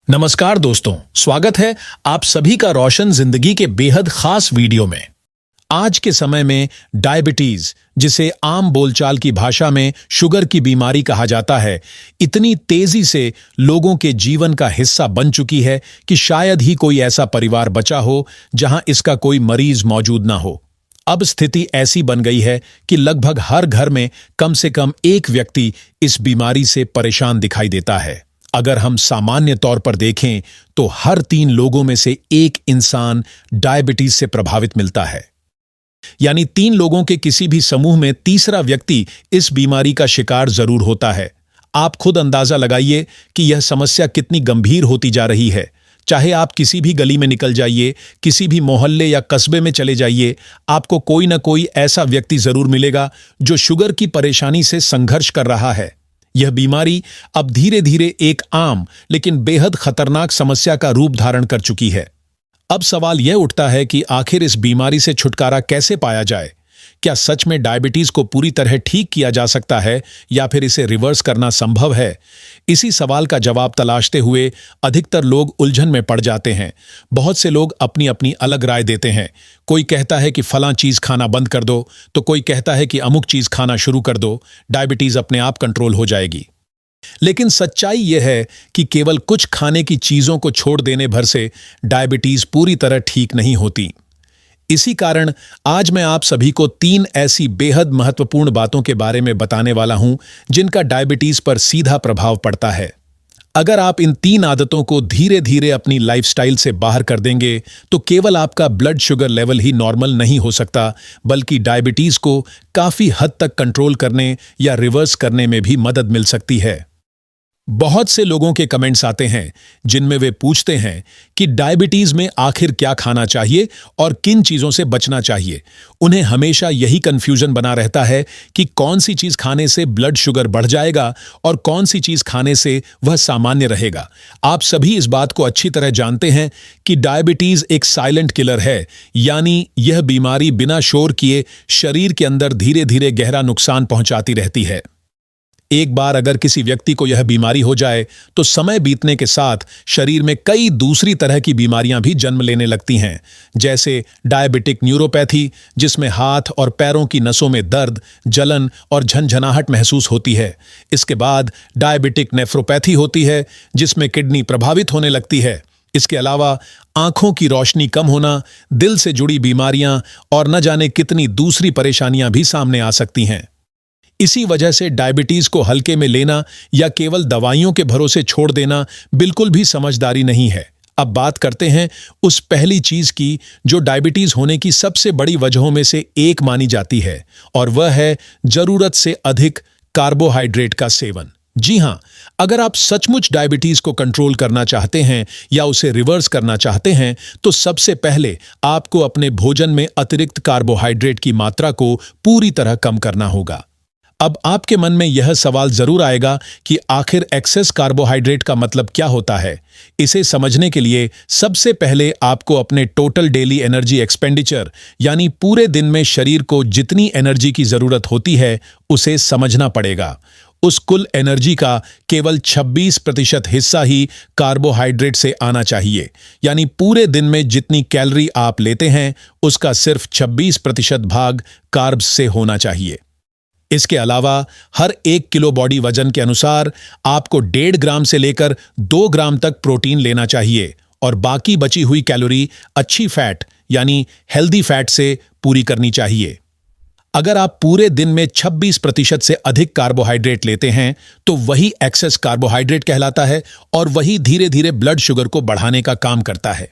नमस्कार दोस्तों, स्वागत है आप सभी का रोशन जिंदगी के बेहद खास वीडियो में। आज के समय में डायबिटीज, जिसे आम बोलचाल की भाषा में शुगर की बीमारी कहा जाता है, इतनी तेजी से लोगों के जीवन का हिस्सा बन चुकी है कि शायद ही कोई ऐसा परिवार बचा हो जहां इसका कोई मरीज मौजूद ना हो। अब स्थिति ऐसी बन गई है कि लगभग हर घर में कम से कम एक व्यक्ति इस बीमारी से परेशान दिखाई देता है। अगर हम सामान्य तौर पर देखें तो हर 3 लोगों में से एक इंसान डायबिटीज से प्रभावित मिलता है, यानी 3 लोगों के किसी भी समूह में तीसरा व्यक्ति इस बीमारी का शिकार जरूर होता है। आप खुद अंदाजा लगाइए कि यह समस्या कितनी गंभीर होती जा रही है। चाहे आप किसी भी गली में निकल जाइए, किसी भी मोहल्ले या कस्बे में चले जाइए, आपको कोई ना कोई ऐसा व्यक्ति जरूर मिलेगा जो शुगर की परेशानी से संघर्ष कर रहा है। यह बीमारी अब धीरे धीरे एक आम लेकिन बेहद खतरनाक समस्या का रूप धारण कर चुकी है। अब सवाल यह उठता है कि आखिर इस बीमारी से छुटकारा कैसे पाया जाए? क्या सच में डायबिटीज को पूरी तरह ठीक किया जा सकता है या फिर इसे रिवर्स करना संभव है? इसी सवाल का जवाब तलाशते हुए अधिकतर लोग उलझन में पड़ जाते हैं। बहुत से लोग अपनी अपनी अलग राय देते हैं। कोई कहता है कि फलां चीज खाना बंद कर दो, तो कोई कहता है कि अमुक चीज खाना शुरू कर दो, डायबिटीज अपने आप कंट्रोल हो जाएगी। लेकिन सच्चाई यह है कि केवल कुछ खाने की चीजों को छोड़ देने भर से डायबिटीज पूरी तरह ठीक नहीं होती। इसी कारण आज मैं आप सभी को 3 ऐसी बेहद महत्वपूर्ण बातों के बारे में बताने वाला हूं जिनका डायबिटीज पर सीधा प्रभाव पड़ता है। अगर आप इन 3 आदतों को धीरे धीरे अपनी लाइफस्टाइल से बाहर कर देंगे तो केवल आपका ब्लड शुगर लेवल ही नॉर्मल नहीं हो सकता, बल्कि डायबिटीज को काफी हद तक कंट्रोल करने या रिवर्स करने में भी मदद मिल सकती है। बहुत से लोगों के कमेंट्स आते हैं जिनमें वे पूछते हैं कि डायबिटीज में आखिर क्या खाना चाहिए और किन चीजों से बचना चाहिए। उन्हें हमेशा यही कंफ्यूजन बना रहता है कि कौन सी चीज खाने से ब्लड शुगर बढ़ जाएगा और कौन सी चीज खाने से वह सामान्य रहेगा। आप सभी इस बात को अच्छी तरह जानते हैं कि डायबिटीज एक साइलेंट किलर है, यानी यह बीमारी बिना शोर किए शरीर के अंदर धीरे धीरे गहरा नुकसान पहुंचाती रहती है। एक बार अगर किसी व्यक्ति को यह बीमारी हो जाए तो समय बीतने के साथ शरीर में कई दूसरी तरह की बीमारियां भी जन्म लेने लगती हैं, जैसे डायबिटिक न्यूरोपैथी, जिसमें हाथ और पैरों की नसों में दर्द, जलन और झनझनाहट महसूस होती है। इसके बाद डायबिटिक नेफ्रोपैथी होती है, जिसमें किडनी प्रभावित होने लगती है। इसके अलावा आंखों की रोशनी कम होना, दिल से जुड़ी बीमारियां और न जाने कितनी दूसरी परेशानियां भी सामने आ सकती हैं। इसी वजह से डायबिटीज को हल्के में लेना या केवल दवाइयों के भरोसे छोड़ देना बिल्कुल भी समझदारी नहीं है। अब बात करते हैं उस पहली चीज की जो डायबिटीज होने की सबसे बड़ी वजहों में से एक मानी जाती है, और वह है जरूरत से अधिक कार्बोहाइड्रेट का सेवन। जी हां, अगर आप सचमुच डायबिटीज को कंट्रोल करना चाहते हैं या उसे रिवर्स करना चाहते हैं तो सबसे पहले आपको अपने भोजन में अतिरिक्त कार्बोहाइड्रेट की मात्रा को पूरी तरह कम करना होगा। अब आपके मन में यह सवाल जरूर आएगा कि आखिर एक्सेस कार्बोहाइड्रेट का मतलब क्या होता है। इसे समझने के लिए सबसे पहले आपको अपने टोटल डेली एनर्जी एक्सपेंडिचर, यानी पूरे दिन में शरीर को जितनी एनर्जी की जरूरत होती है, उसे समझना पड़ेगा। उस कुल एनर्जी का केवल 26% हिस्सा ही कार्बोहाइड्रेट से आना चाहिए, यानी पूरे दिन में जितनी कैलोरी आप लेते हैं उसका सिर्फ 26% भाग कार्ब्स से होना चाहिए। इसके अलावा हर 1 किलो बॉडी वजन के अनुसार आपको 1.5 ग्राम से लेकर 2 ग्राम तक प्रोटीन लेना चाहिए, और बाकी बची हुई कैलोरी अच्छी फैट यानी हेल्दी फैट से पूरी करनी चाहिए। अगर आप पूरे दिन में 26% से अधिक कार्बोहाइड्रेट लेते हैं तो वही एक्सेस कार्बोहाइड्रेट कहलाता है, और वही धीरे धीरे ब्लड शुगर को बढ़ाने का काम करता है।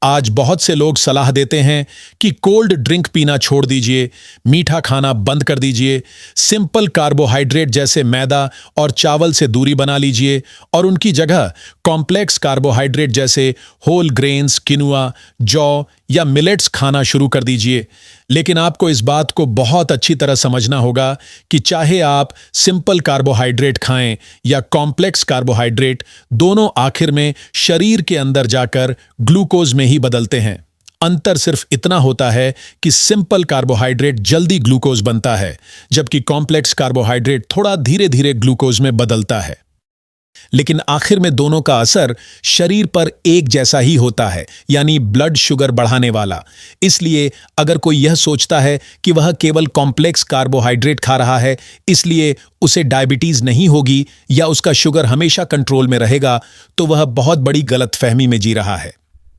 आज बहुत से लोग सलाह देते हैं कि कोल्ड ड्रिंक पीना छोड़ दीजिए, मीठा खाना बंद कर दीजिए, सिंपल कार्बोहाइड्रेट जैसे मैदा और चावल से दूरी बना लीजिए, और उनकी जगह कॉम्प्लेक्स कार्बोहाइड्रेट जैसे होल ग्रेन्स, किनुआ, जौ या मिलेट्स खाना शुरू कर दीजिए। लेकिन आपको इस बात को बहुत अच्छी तरह समझना होगा कि चाहे आप सिंपल कार्बोहाइड्रेट खाएं या कॉम्प्लेक्स कार्बोहाइड्रेट, दोनों आखिर में शरीर के अंदर जाकर ग्लूकोज में ही बदलते हैं। अंतर सिर्फ इतना होता है कि सिंपल कार्बोहाइड्रेट जल्दी ग्लूकोज बनता है, जबकि कॉम्प्लेक्स कार्बोहाइड्रेट थोड़ा धीरे धीरे ग्लूकोज में बदलता है। लेकिन आखिर में दोनों का असर शरीर पर एक जैसा ही होता है, यानी ब्लड शुगर बढ़ाने वाला। इसलिए अगर कोई यह सोचता है कि वह केवल कॉम्प्लेक्स कार्बोहाइड्रेट खा रहा है, इसलिए उसे डायबिटीज नहीं होगी या उसका शुगर हमेशा कंट्रोल में रहेगा, तो वह बहुत बड़ी गलतफहमी में जी रहा है।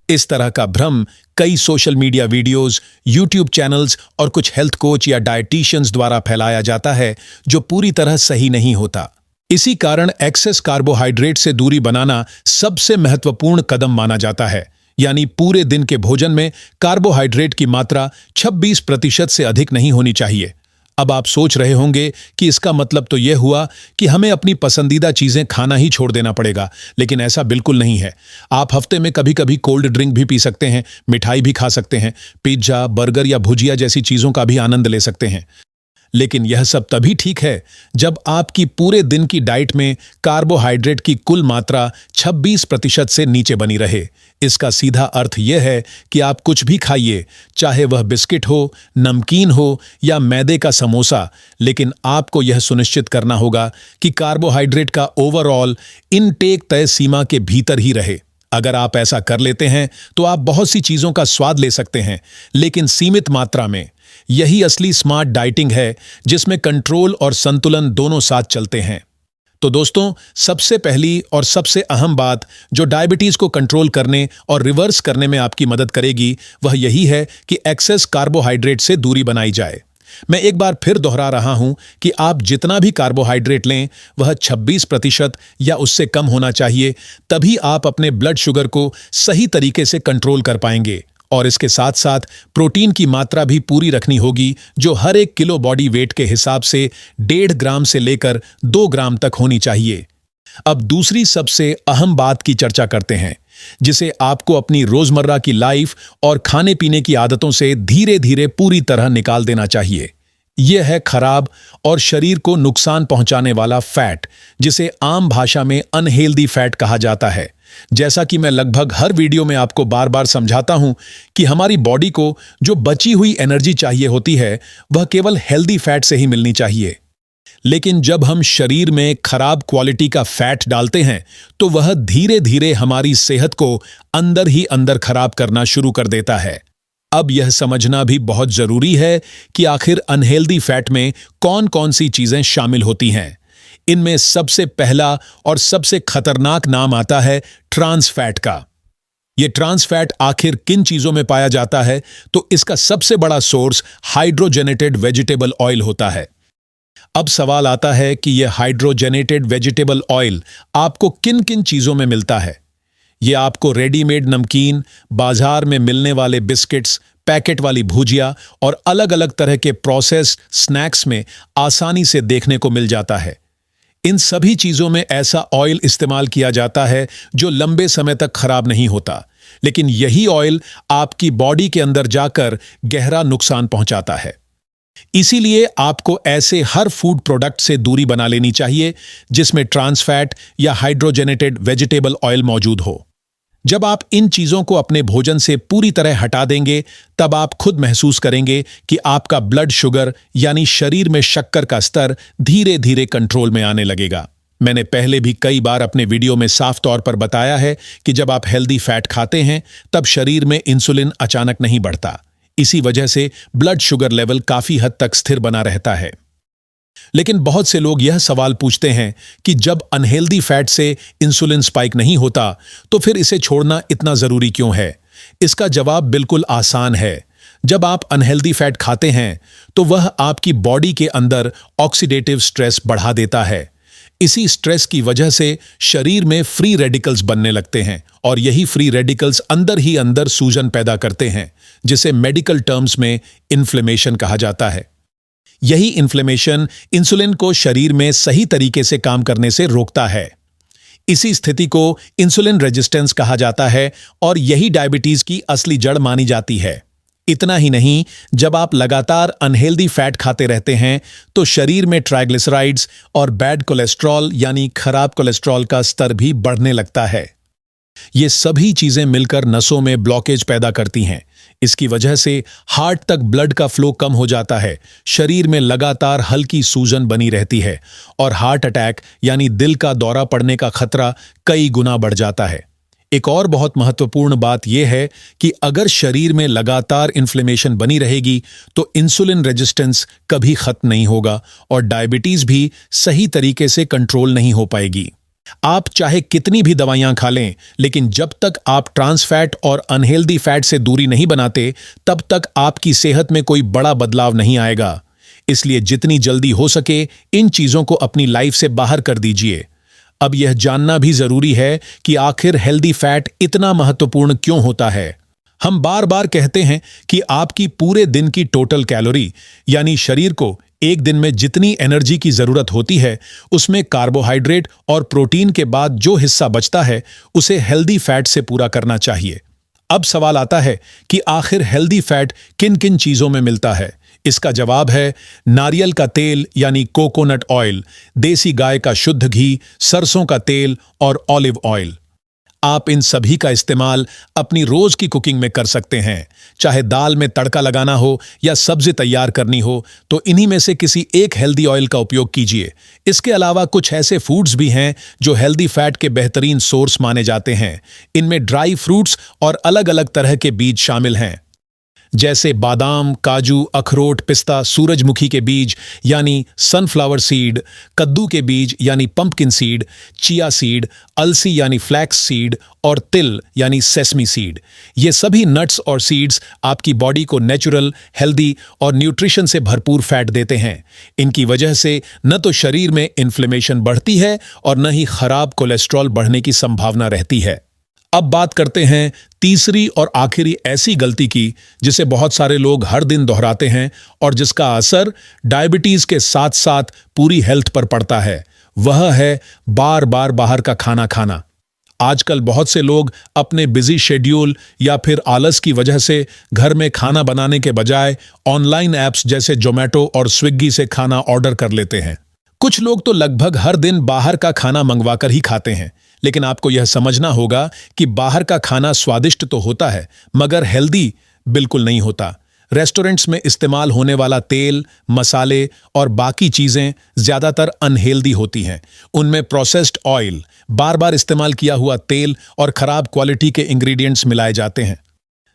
इस तरह का भ्रम कई social media videos, YouTube channels और कुछ हेल्थ कोच या डायटीशियंस द्वारा फैलाया जाता है, जो पूरी तरह सही नहीं होता। इसी कारण एक्सेस कार्बोहाइड्रेट से दूरी बनाना सबसे महत्वपूर्ण कदम माना जाता है, यानी पूरे दिन के भोजन में कार्बोहाइड्रेट की मात्रा 26% से अधिक नहीं होनी चाहिए। अब आप सोच रहे होंगे कि इसका मतलब तो यह हुआ कि हमें अपनी पसंदीदा चीजें खाना ही छोड़ देना पड़ेगा, लेकिन ऐसा बिल्कुल नहीं है। आप हफ्ते में कभी कभी कोल्ड ड्रिंक भी पी सकते हैं, मिठाई भी खा सकते हैं, पिज्जा, बर्गर या भुजिया जैसी चीजों का भी आनंद ले सकते हैं। लेकिन यह सब तभी ठीक है जब आपकी पूरे दिन की डाइट में कार्बोहाइड्रेट की कुल मात्रा 26% से नीचे बनी रहे। इसका सीधा अर्थ यह है कि आप कुछ भी खाइए, चाहे वह बिस्किट हो, नमकीन हो या मैदे का समोसा, लेकिन आपको यह सुनिश्चित करना होगा कि कार्बोहाइड्रेट का ओवरऑल इनटेक तय सीमा के भीतर ही रहे। अगर आप ऐसा कर लेते हैं तो आप बहुत सी चीजों का स्वाद ले सकते हैं, लेकिन सीमित मात्रा में। यही असली स्मार्ट डाइटिंग है, जिसमें कंट्रोल और संतुलन दोनों साथ चलते हैं। तो दोस्तों, सबसे पहली और सबसे अहम बात जो डायबिटीज को कंट्रोल करने और रिवर्स करने में आपकी मदद करेगी, वह यही है कि एक्सेस कार्बोहाइड्रेट से दूरी बनाई जाए। मैं एक बार फिर दोहरा रहा हूं कि आप जितना भी कार्बोहाइड्रेट लें, वह 26% या उससे कम होना चाहिए। तभी आप अपने ब्लड शुगर को सही तरीके से कंट्रोल कर पाएंगे। और इसके साथ साथ प्रोटीन की मात्रा भी पूरी रखनी होगी, जो हर 1 किलो बॉडी वेट के हिसाब से 1.5 ग्राम से लेकर 2 ग्राम तक होनी चाहिए। अब दूसरी सबसे अहम बात की चर्चा करते हैं, जिसे आपको अपनी रोजमर्रा की लाइफ और खाने पीने की आदतों से धीरे धीरे पूरी तरह निकाल देना चाहिए। यह है खराब और शरीर को नुकसान पहुंचाने वाला फैट, जिसे आम भाषा में अनहेल्दी फैट कहा जाता है। जैसा कि मैं लगभग हर वीडियो में आपको बार बार समझाता हूं कि हमारी बॉडी को जो बची हुई एनर्जी चाहिए होती है, वह केवल हेल्दी फैट से ही मिलनी चाहिए। लेकिन जब हम शरीर में खराब क्वालिटी का फैट डालते हैं, तो वह धीरे धीरे हमारी सेहत को अंदर ही अंदर खराब करना शुरू कर देता है। अब यह समझना भी बहुत जरूरी है कि आखिर अनहेल्दी फैट में कौन कौन सी चीजें शामिल होती हैं। इनमें सबसे पहला और सबसे खतरनाक नाम आता है ट्रांस फैट का। यह ट्रांस फैट आखिर किन चीजों में पाया जाता है? तो इसका सबसे बड़ा सोर्स हाइड्रोजनेटेड वेजिटेबल ऑयल होता है। अब सवाल आता है कि यह हाइड्रोजनेटेड वेजिटेबल ऑयल आपको किन किन चीजों में मिलता है? यह आपको रेडीमेड नमकीन, बाजार में मिलने वाले बिस्किट्स, पैकेट वाली भुजिया और अलग अलग तरह के प्रोसेस्ड स्नैक्स में आसानी से देखने को मिल जाता है। इन सभी चीजों में ऐसा ऑयल इस्तेमाल किया जाता है जो लंबे समय तक खराब नहीं होता, लेकिन यही ऑयल आपकी बॉडी के अंदर जाकर गहरा नुकसान पहुंचाता है। इसीलिए आपको ऐसे हर फूड प्रोडक्ट से दूरी बना लेनी चाहिए जिसमें ट्रांस फैट या हाइड्रोजनेटेड वेजिटेबल ऑयल मौजूद हो। जब आप इन चीजों को अपने भोजन से पूरी तरह हटा देंगे, तब आप खुद महसूस करेंगे कि आपका ब्लड शुगर यानी शरीर में शक्कर का स्तर धीरे धीरे कंट्रोल में आने लगेगा। मैंने पहले भी कई बार अपने वीडियो में साफ तौर पर बताया है कि जब आप हेल्दी फैट खाते हैं, तब शरीर में इंसुलिन अचानक नहीं बढ़ता। इसी वजह से ब्लड शुगर लेवल काफी हद तक स्थिर बना रहता है। लेकिन बहुत से लोग यह सवाल पूछते हैं कि जब अनहेल्दी फैट से इंसुलिन स्पाइक नहीं होता, तो फिर इसे छोड़ना इतना जरूरी क्यों है? इसका जवाब बिल्कुल आसान है। जब आप अनहेल्दी फैट खाते हैं, तो वह आपकी बॉडी के अंदर ऑक्सीडेटिव स्ट्रेस बढ़ा देता है। इसी स्ट्रेस की वजह से शरीर में फ्री रेडिकल्स बनने लगते हैं, और यही फ्री रेडिकल्स अंदर ही अंदर सूजन पैदा करते हैं, जिसे मेडिकल टर्म्स में इन्फ्लेमेशन कहा जाता है। यही इन्फ्लेमेशन इंसुलिन को शरीर में सही तरीके से काम करने से रोकता है। इसी स्थिति को इंसुलिन रेजिस्टेंस कहा जाता है, और यही डायबिटीज की असली जड़ मानी जाती है। इतना ही नहीं, जब आप लगातार अनहेल्दी फैट खाते रहते हैं, तो शरीर में ट्राइग्लिसराइड्स और बैड कोलेस्ट्रॉल यानी खराब कोलेस्ट्रॉल का स्तर भी बढ़ने लगता है। ये सभी चीजें मिलकर नसों में ब्लॉकेज पैदा करती हैं। इसकी वजह से हार्ट तक ब्लड का फ्लो कम हो जाता है, शरीर में लगातार हल्की सूजन बनी रहती है और हार्ट अटैक यानी दिल का दौरा पड़ने का खतरा कई गुना बढ़ जाता है। एक और बहुत महत्वपूर्ण बात यह है कि अगर शरीर में लगातार इन्फ्लेमेशन बनी रहेगी तो इंसुलिन रेजिस्टेंस कभी खत्म नहीं होगा और डायबिटीज भी सही तरीके से कंट्रोल नहीं हो पाएगी। आप चाहे कितनी भी दवाइयां खा लें, लेकिन जब तक आप ट्रांस फैट और अनहेल्दी फैट से दूरी नहीं बनाते, तब तक आपकी सेहत में कोई बड़ा बदलाव नहीं आएगा। इसलिए जितनी जल्दी हो सके इन चीजों को अपनी लाइफ से बाहर कर दीजिए। अब यह जानना भी जरूरी है कि आखिर हेल्दी फैट इतना महत्वपूर्ण क्यों होता है। हम बार बार कहते हैं कि आपकी पूरे दिन की टोटल कैलोरी यानी शरीर को एक दिन में जितनी एनर्जी की जरूरत होती है, उसमें कार्बोहाइड्रेट और प्रोटीन के बाद जो हिस्सा बचता है उसे हेल्दी फैट से पूरा करना चाहिए। अब सवाल आता है कि आखिर हेल्दी फैट किन किन चीजों में मिलता है। इसका जवाब है नारियल का तेल यानी कोकोनट ऑयल, देसी गाय का शुद्ध घी, सरसों का तेल और ऑलिव ऑयल। आप इन सभी का इस्तेमाल अपनी रोज की कुकिंग में कर सकते हैं। चाहे दाल में तड़का लगाना हो या सब्जी तैयार करनी हो, तो इन्हीं में से किसी एक हेल्दी ऑयल का उपयोग कीजिए। इसके अलावा कुछ ऐसे फूड्स भी हैं जो हेल्दी फैट के बेहतरीन सोर्स माने जाते हैं। इनमें ड्राई फ्रूट्स और अलग अलग तरह के बीज शामिल हैं, जैसे बादाम, काजू, अखरोट, पिस्ता, सूरजमुखी के बीज यानी सनफ्लावर सीड, कद्दू के बीज यानी पंपकिन सीड, चिया सीड, अलसी यानी फ्लैक्स सीड और तिल यानी सेसमी सीड। ये सभी नट्स और सीड्स आपकी बॉडी को नेचुरल, हेल्दी और न्यूट्रिशन से भरपूर फैट देते हैं। इनकी वजह से न तो शरीर में इन्फ्लेमेशन बढ़ती है और न ही खराब कोलेस्ट्रॉल बढ़ने की संभावना रहती है। अब बात करते हैं तीसरी और आखिरी ऐसी गलती की जिसे बहुत सारे लोग हर दिन दोहराते हैं और जिसका असर डायबिटीज के साथ साथ पूरी हेल्थ पर पड़ता है। वह है बार बार बाहर का खाना खाना। आजकल बहुत से लोग अपने बिजी शेड्यूल या फिर आलस की वजह से घर में खाना बनाने के बजाय ऑनलाइन ऐप्स जैसे जोमेटो और स्विग्गी से खाना ऑर्डर कर लेते हैं। कुछ लोग तो लगभग हर दिन बाहर का खाना मंगवाकर ही खाते हैं, लेकिन आपको यह समझना होगा कि बाहर का खाना स्वादिष्ट तो होता है मगर हेल्दी बिल्कुल नहीं होता। रेस्टोरेंट्स में इस्तेमाल होने वाला तेल, मसाले और बाकी चीजें ज्यादातर अनहेल्दी होती हैं। उनमें प्रोसेस्ड ऑयल, बार बार इस्तेमाल किया हुआ तेल और खराब क्वालिटी के इंग्रेडिएंट्स मिलाए जाते हैं।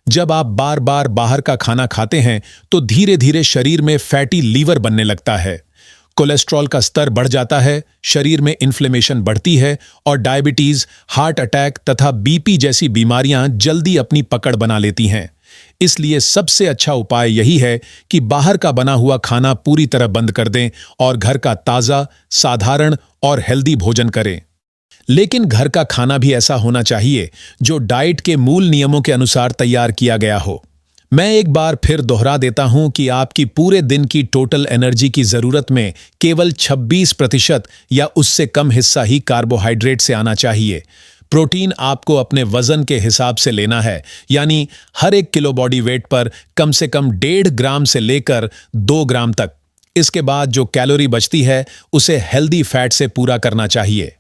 जब आप बार बार बाहर का खाना खाते हैं तो धीरे धीरे शरीर में फैटी लीवर बनने लगता है, कोलेस्ट्रॉल का स्तर बढ़ जाता है, शरीर में इन्फ्लेमेशन बढ़ती है और डायबिटीज, हार्ट अटैक तथा बीपी जैसी बीमारियां जल्दी अपनी पकड़ बना लेती हैं। इसलिए सबसे अच्छा उपाय यही है कि बाहर का बना हुआ खाना पूरी तरह बंद कर दें और घर का ताज़ा, साधारण और हेल्दी भोजन करें। लेकिन घर का खाना भी ऐसा होना चाहिए जो डाइट के मूल नियमों के अनुसार तैयार किया गया हो। मैं एक बार फिर दोहरा देता हूं कि आपकी पूरे दिन की टोटल एनर्जी की जरूरत में केवल 26% या उससे कम हिस्सा ही कार्बोहाइड्रेट से आना चाहिए। प्रोटीन आपको अपने वजन के हिसाब से लेना है, यानी हर 1 किलो बॉडी वेट पर कम से कम 1.5 ग्राम से लेकर 2 ग्राम तक। इसके बाद जो कैलोरी बचती है उसे हेल्दी फैट से पूरा करना चाहिए।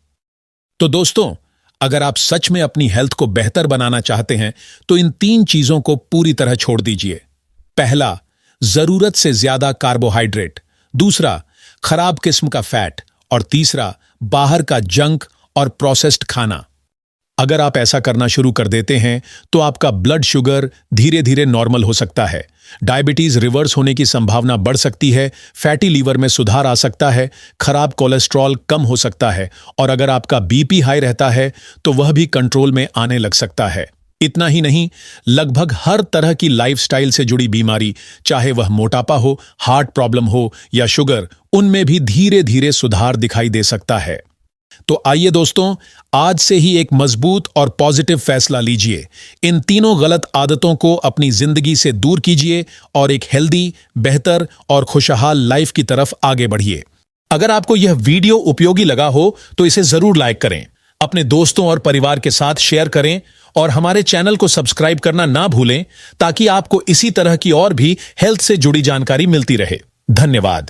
तो दोस्तों, अगर आप सच में अपनी हेल्थ को बेहतर बनाना चाहते हैं तो इन 3 चीजों को पूरी तरह छोड़ दीजिए। पहला, जरूरत से ज्यादा कार्बोहाइड्रेट। दूसरा, खराब किस्म का फैट। और तीसरा, बाहर का जंक और प्रोसेस्ड खाना। अगर आप ऐसा करना शुरू कर देते हैं तो आपका ब्लड शुगर धीरे धीरे नॉर्मल हो सकता है, डायबिटीज रिवर्स होने की संभावना बढ़ सकती है, फैटी लीवर में सुधार आ सकता है, खराब कोलेस्ट्रॉल कम हो सकता है और अगर आपका बीपी हाई रहता है तो वह भी कंट्रोल में आने लग सकता है। इतना ही नहीं, लगभग हर तरह की लाइफस्टाइल से जुड़ी बीमारी, चाहे वह मोटापा हो, हार्ट प्रॉब्लम हो या शुगर, उनमें भी धीरे धीरे सुधार दिखाई दे सकता है। तो आइए दोस्तों, आज से ही एक मजबूत और पॉजिटिव फैसला लीजिए। इन तीनों गलत आदतों को अपनी जिंदगी से दूर कीजिए और एक हेल्दी, बेहतर और खुशहाल लाइफ की तरफ आगे बढ़िए। अगर आपको यह वीडियो उपयोगी लगा हो तो इसे जरूर लाइक करें, अपने दोस्तों और परिवार के साथ शेयर करें और हमारे चैनल को सब्सक्राइब करना ना भूलें ताकि आपको इसी तरह की और भी हेल्थ से जुड़ी जानकारी मिलती रहे। धन्यवाद।